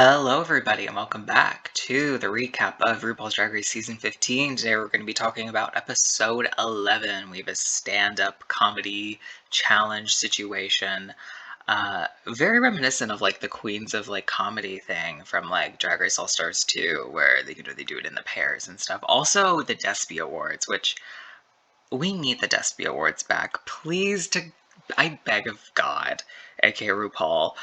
Hello, everybody, and welcome back to the recap of RuPaul's Drag Race Season 15. Today, we're going to be talking about episode 11. We have a stand up comedy challenge situation. Very reminiscent of like the Queens of like comedy thing from like Drag Race All Stars 2, where they do it in the pairs and stuff. Also, the Despy Awards, which we need the Despy Awards back. Please, I beg of God, aka RuPaul,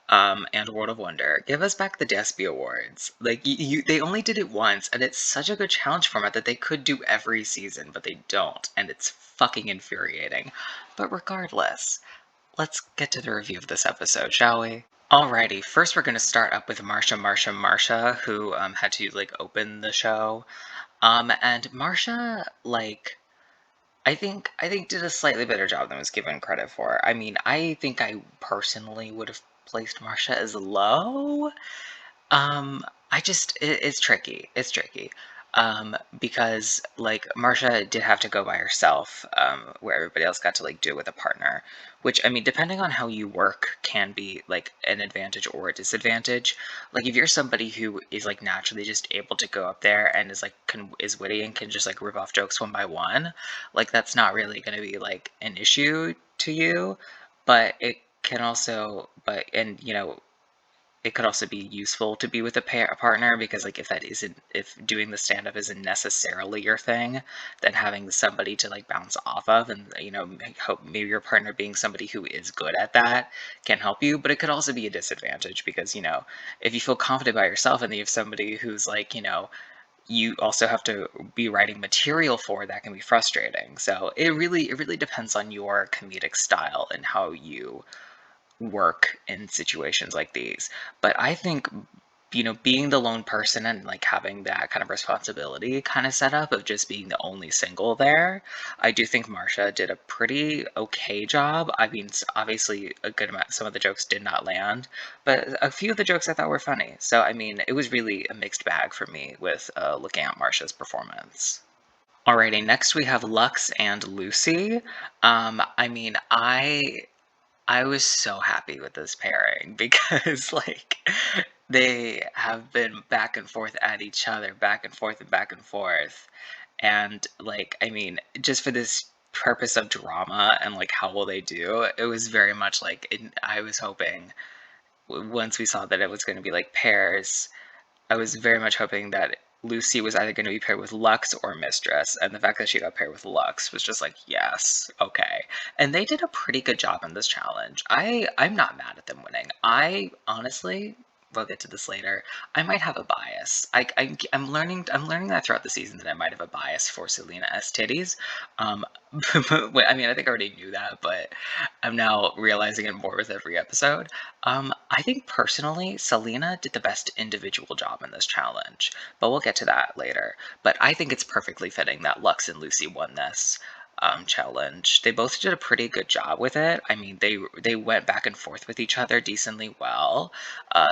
and World of Wonder, give us back the Despy Awards. Like they only did it once, and it's such a good challenge format that they could do every season, but they don't, and it's fucking infuriating. But regardless, let's get to the review of this episode, shall we? Alrighty, first we're gonna start up with Marsha, who had to like open the show. And Marsha, like, I think did a slightly better job than was given credit for. I mean, I think I personally would have placed Marsha as low. It's tricky. It's tricky. Because like Marsha did have to go by herself, where everybody else got to like do it with a partner. Which I mean, depending on how you work, can be like an advantage or a disadvantage. Like if you're somebody who is like naturally just able to go up there and is like is witty and can just like rip off jokes one by one, like that's not really going to be like an issue to you. But it can also, but and you know it could also be useful to be with a partner because like if doing the stand up isn't necessarily your thing, then having somebody to like bounce off of and hope maybe your partner being somebody who is good at that can help you. But it could also be a disadvantage because if you feel confident by yourself and you have somebody who's like you also have to be writing material for, that can be frustrating. So it really depends on your comedic style and how you work in situations like these. But I think, being the lone person and like having that kind of responsibility kind of set up of just being the only single there, I do think Marsha did a pretty okay job. I mean, obviously, a good amount, some of the jokes did not land, but a few of the jokes I thought were funny. So, I mean, it was really a mixed bag for me with looking at Marsha's performance. Alrighty, next we have Lux and Lucy. I mean, I was so happy with this pairing because like they have been back and forth at each other, back and forth and back and forth. And like, I mean, just for this purpose of drama and like how will they do, it was very much like I was hoping once we saw that it was going to be like pairs, I was very much hoping that Lucy was either going to be paired with Lux or Mistress, and the fact that she got paired with Lux was just like, yes, okay. And they did a pretty good job in this challenge. I'm not mad at them winning. I honestly, we'll get to this later. I might have a bias. I'm learning that throughout the season that I might have a bias for Selena S titties. I mean, I think I already knew that, but I'm now realizing it more with every episode. I think personally, Selena did the best individual job in this challenge, but we'll get to that later. But I think it's perfectly fitting that Lux and Lucy won this challenge. They both did a pretty good job with it. I mean, they went back and forth with each other decently well.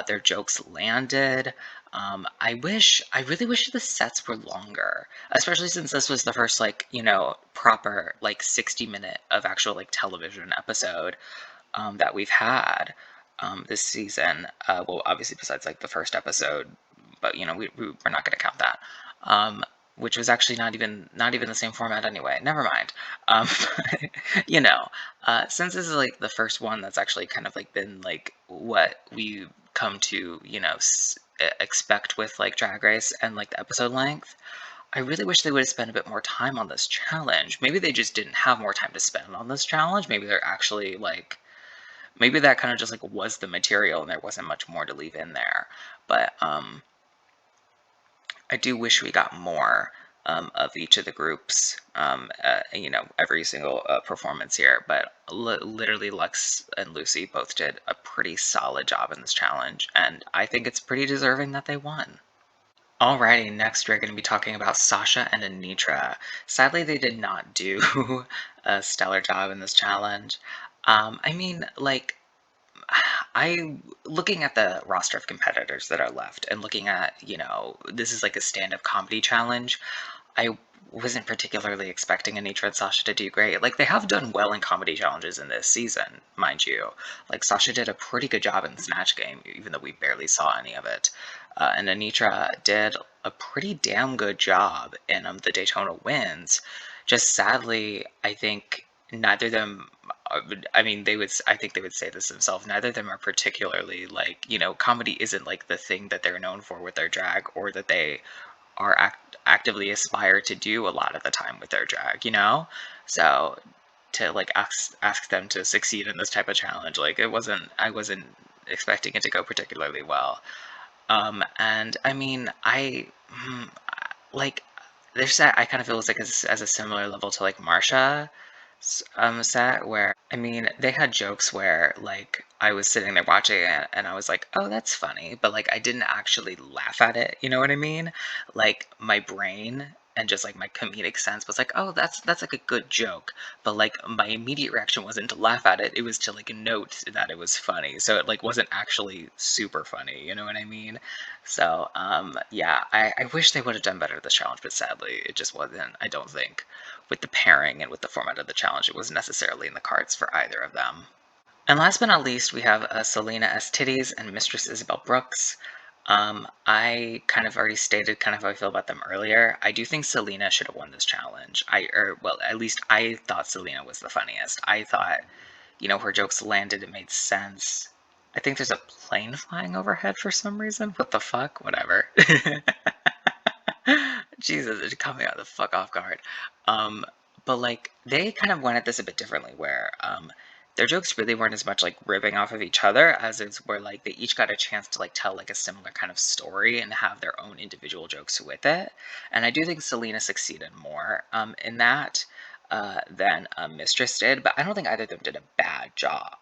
Their jokes landed. I really wish the sets were longer, especially since this was the first like proper like 60-minute of actual like television episode that we've had this season. Well, obviously besides like the first episode, but we're not going to count that. Which was actually not even the same format anyway. Never mind. Um, you know, since this is like the first one that's actually kind of like been like what we come to expect with like Drag Race and like the episode length. I really wish they would have spent a bit more time on this challenge. Maybe they just didn't have more time to spend on this challenge. Maybe they're actually like maybe that kind of just like was the material and there wasn't much more to leave in there. But I do wish we got more of each of the groups, every single performance here. But literally, Lux and Lucy both did a pretty solid job in this challenge, and I think it's pretty deserving that they won. Alrighty, next we're going to be talking about Sasha and Anitra. Sadly, they did not do a stellar job in this challenge. I mean, like, I looking at the roster of competitors that are left and looking at, this is like a stand-up comedy challenge. I wasn't particularly expecting Anitra and Sasha to do great. Like, they have done well in comedy challenges in this season, mind you. Like, Sasha did a pretty good job in the Snatch Game, even though we barely saw any of it. And Anitra did a pretty damn good job in the Daytona wins. Just sadly, I think neither of them. I mean, I think they would say this themselves. Neither of them are particularly like, comedy isn't like the thing that they're known for with their drag, or that they are actively aspire to do a lot of the time with their drag. So to like ask them to succeed in this type of challenge, like I wasn't expecting it to go particularly well. And I mean, like there's that I kind of feel it's like as a similar level to like Marsha set where I mean they had jokes where like I was sitting there watching it and I was like, oh, that's funny, but like I didn't actually laugh at it. You know what I mean? Like my brain and just like my comedic sense was like, oh, that's like a good joke, but like my immediate reaction wasn't to laugh at it. It was to like note that it was funny, so it like wasn't actually super funny. You know what I mean? So yeah, I wish they would have done better this challenge, but sadly it just wasn't. I don't think with the pairing and with the format of the challenge, it wasn't necessarily in the cards for either of them. And last but not least, we have Selena S. Titties and Mistress Isabel Brooks. I kind of already stated kind of how I feel about them earlier. I do think Selena should have won this challenge. Well, at least I thought Selena was the funniest. I thought, her jokes landed, it made sense. I think there's a plane flying overhead for some reason. What the fuck? Whatever. Jesus, it caught me out the fuck off guard. Um, but like they kind of went at this a bit differently, where their jokes really weren't as much like ripping off of each other as it's where like they each got a chance to like tell like a similar kind of story and have their own individual jokes with it. And I do think Selena succeeded more in that than Mistress did, but I don't think either of them did a bad job.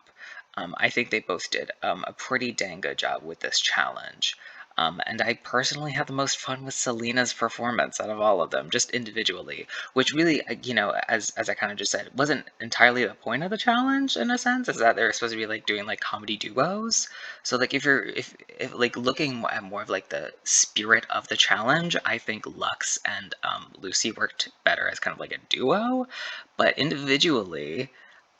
I think they both did a pretty dang good job with this challenge. And I personally had the most fun with Selena's performance out of all of them, just individually, which really, as I kind of just said, wasn't entirely the point of the challenge in a sense, is that they're supposed to be like doing like comedy duos. So like if like looking at more of like the spirit of the challenge, I think Lux and Lucy worked better as kind of like a duo, but individually.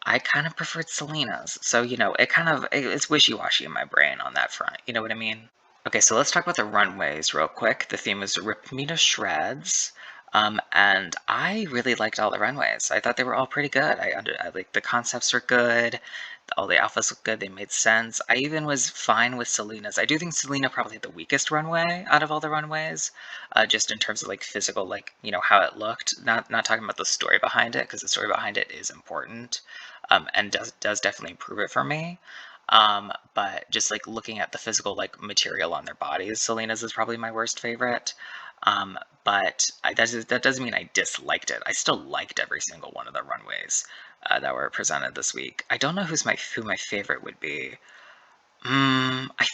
I kind of preferred Selena's. So, it's wishy-washy in my brain on that front. You know what I mean? Okay, so let's talk about the runways real quick. The theme was Rip Me to Shreds. And I really liked all the runways. I thought they were all pretty good. I like the concepts were good. All the outfits looked good. They made sense. I even was fine with Selena's. I do think Selena probably had the weakest runway out of all the runways, just in terms of like physical, like how it looked. Not talking about the story behind it, because the story behind it is important, and does definitely improve it for me. But just like looking at the physical like material on their bodies, Selena's is probably my worst favorite. But that doesn't mean I disliked it. I still liked every single one of the runways that were presented this week. I don't know who my favorite would be. I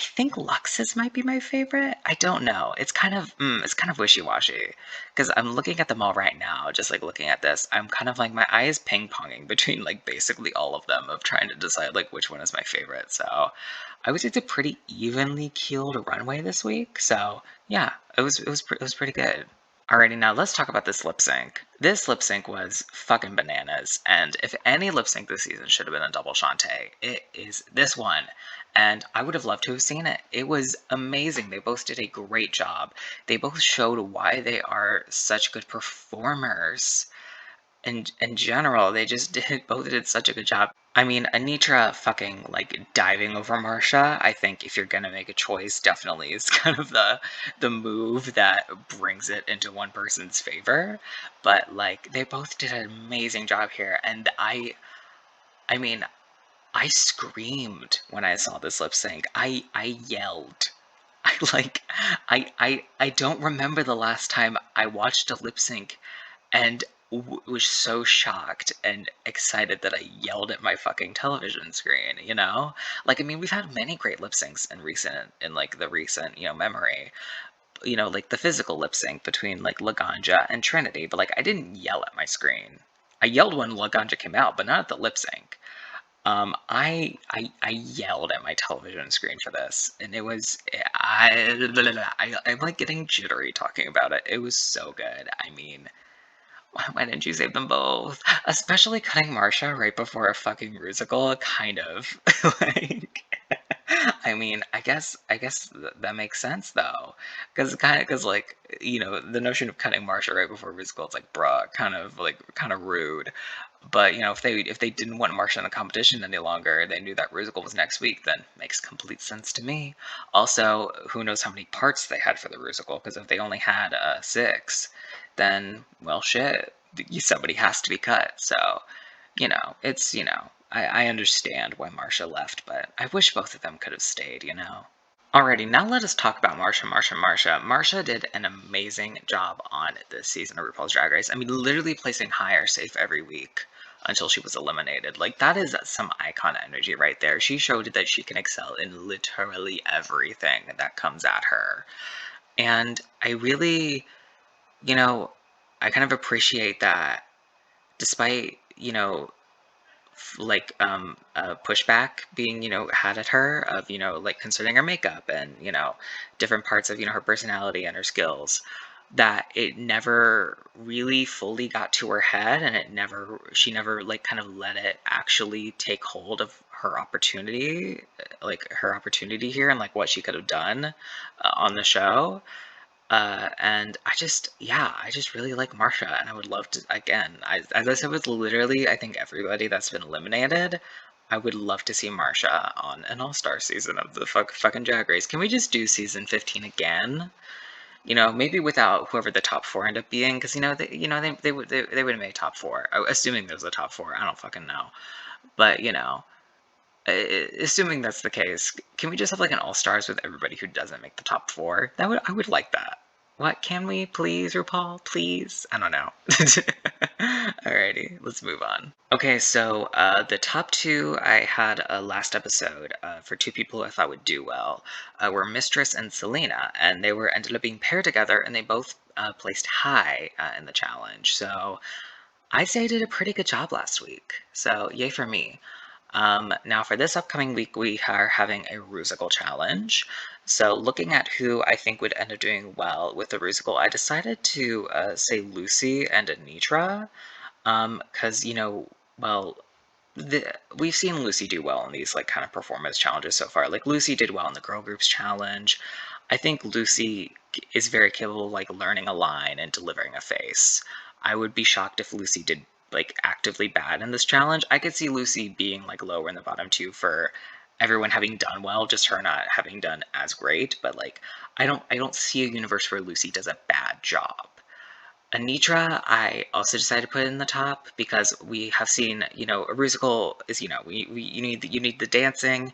think Lux's might be my favorite. I don't know. It's kind of wishy-washy because I'm looking at them all right now, just like looking at this. I'm kind of like my eye is ping-ponging between like basically all of them of trying to decide like which one is my favorite. So I would say it's a pretty evenly keeled runway this week. So yeah, it was pretty good. Alrighty, now let's talk about this lip sync. This lip sync was fucking bananas, and if any lip sync this season should have been a double Shantae, it is this one. And I would have loved to have seen it. It was amazing. They both did a great job. They both showed why they are such good performers. And in general, they just both did such a good job. I mean, Anitra fucking like diving over Marsha, I think if you're gonna make a choice, definitely is kind of the move that brings it into one person's favor. But like they both did an amazing job here, and I mean, I screamed when I saw this lip sync. I yelled. I like I don't remember the last time I watched a lip sync and was so shocked and excited that I yelled at my fucking television screen. Like, I mean, we've had many great lip syncs in like the recent, memory. Like the physical lip sync between like Laganja and Trinity, but like I didn't yell at my screen. I yelled when Laganja came out, but not at the lip sync. I yelled at my television screen for this, and it was I'm like getting jittery talking about it. It was so good. I mean, why didn't you save them both? Especially cutting Marsha right before a fucking musical, kind of like. I mean, I guess that makes sense though, because like the notion of cutting Marsha right before a musical, it's like bruh, kind of rude. But if they didn't want Marsha in the competition any longer, they knew that Rusical was next week, then makes complete sense to me. Also, who knows how many parts they had for the Rusical? Because if they only had six, then well, shit, somebody has to be cut. So it's I understand why Marsha left, but I wish both of them could have stayed. Alrighty, now let us talk about Marsha. Marsha did an amazing job on this season of RuPaul's Drag Race. I mean, literally placing high or safe every week until she was eliminated. Like, that is some icon energy right there. She showed that she can excel in literally everything that comes at her. And I really, you know, I kind of appreciate that despite, pushback being had at her of like concerning her makeup and different parts of her personality and her skills, that it never really fully got to her head, and she never like kind of let it actually take hold of her opportunity, like her opportunity here and like what she could have done on the show. And I just really like Marsha, and I would love to, again, as I said with literally, I think everybody that's been eliminated, I would love to see Marsha on an all-star season of the fucking Drag Race. Can we just do season 15 again? Maybe without whoever the top four end up being, because they would have made top four, assuming there's a top four. I don't fucking know, but assuming that's the case, can we just have like an all stars with everybody who doesn't make the top four? I would like that. What can we please, RuPaul? Please? I don't know. Alrighty, let's move on. Okay, so the top two I had last episode for two people who I thought would do well were Mistress and Selena, and they were ended up being paired together, and they both placed high in the challenge. So I'd say I did a pretty good job last week. So yay for me. Now, for this upcoming week, we are having a Rusical challenge. So, looking at who I think would end up doing well with the Rusical, I decided to say Lucy and Anitra. Because, well, we've seen Lucy do well in these like kind of performance challenges so far. Like Lucy did well in the girl groups challenge. I think Lucy is very capable of like learning a line and delivering a face. I would be shocked if Lucy did like actively bad in this challenge. I could see Lucy being like lower in the bottom two for everyone having done well, just her not having done as great. But like I don't see a universe where Lucy does a bad job. Anitra, I also decided to put in the top because we have seen, a musical is, you need the dancing,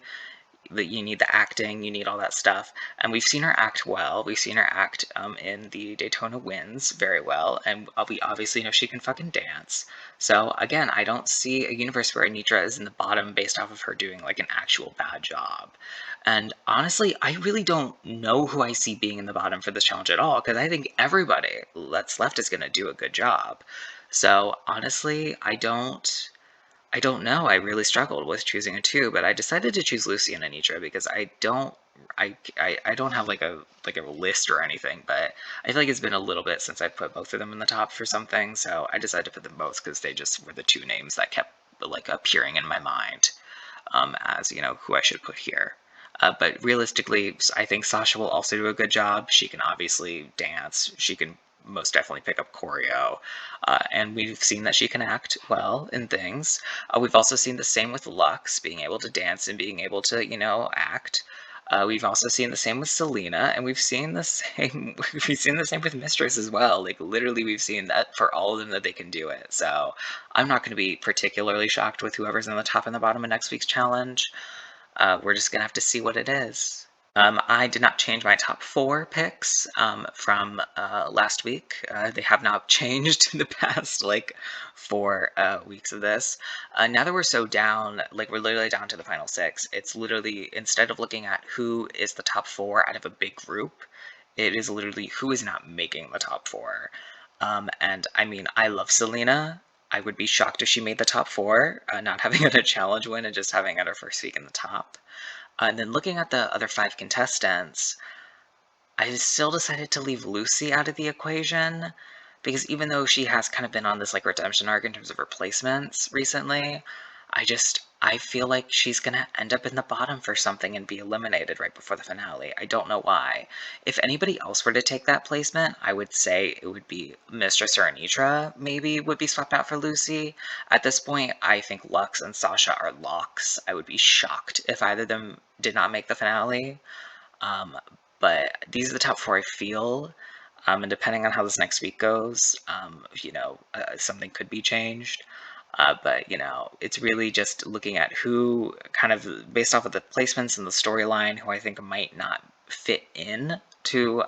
you need the acting, you need all that stuff. And we've seen her act well. We've seen her act in the Daytona Wins very well, and we obviously know she can fucking dance. So again, I don't see a universe where Anitra is in the bottom based off of her doing like an actual bad job. And honestly, I really don't know who I see being in the bottom for this challenge at all, because I think everybody that's left is going to do a good job. So honestly, I don't know. I really struggled with choosing a two, but I decided to choose Lucy and Anitra because I don't have like a list or anything, but I feel like it's been a little bit since I put both of them in the top for something, so I decided to put them both because they just were the two names that kept like appearing in my mind as who I should put here. But realistically, I think Sasha will also do a good job. She can obviously dance. She can most definitely pick up choreo. And we've seen that she can act well in things. We've also seen the same with Lux, being able to dance and being able to, act. We've also seen the same with Selena, and we've seen the same. We've seen the same with Mistress as well. Like literally, we've seen that for all of them that they can do it. So I'm not going to be particularly shocked with whoever's in the top and the bottom of next week's challenge. We're just gonna have to see what it is. I did not change my top four picks from last week. They have not changed in the past like 4 weeks of this. Now that we're so down, like we're literally down to the final six, it's literally instead of looking at who is the top four out of a big group, it is literally who is not making the top four. And I mean, I love Selena. I would be shocked if she made the top 4, not having it a challenge win and just having it her first week in the top. And then looking at the other 5 contestants, I still decided to leave Lucy out of the equation because even though she has kind of been on this like redemption arc in terms of replacements recently, I feel like she's gonna end up in the bottom for something and be eliminated right before the finale. I don't know why. If anybody else were to take that placement, I would say it would be Mistress or Anitra maybe would be swapped out for Lucy. At this point, I think Lux and Sasha are locks. I would be shocked if either of them did not make the finale. Um, but these are the top 4 I feel. And depending on how this next week goes, something could be changed. But it's really just looking at who kind of based off of the placements and the storyline, who I think might not fit in to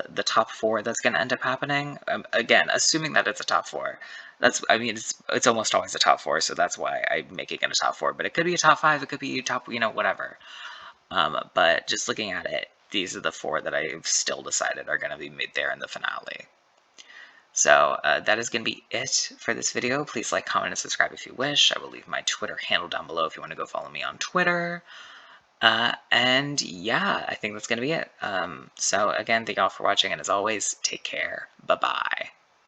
the top 4 that's going to end up happening. Again, assuming that it's a top 4. It's almost always a top 4, so that's why I'm making it a top 4. But it could be a top 5, it could be top, whatever. But just looking at it, these are the 4 that I've still decided are going to be made there in the finale. So that is going to be it for this video. Please like, comment, and subscribe if you wish. I will leave my Twitter handle down below if you want to go follow me on Twitter. And yeah, I think that's going to be it. So again, thank you all for watching, and as always, take care. Bye-bye.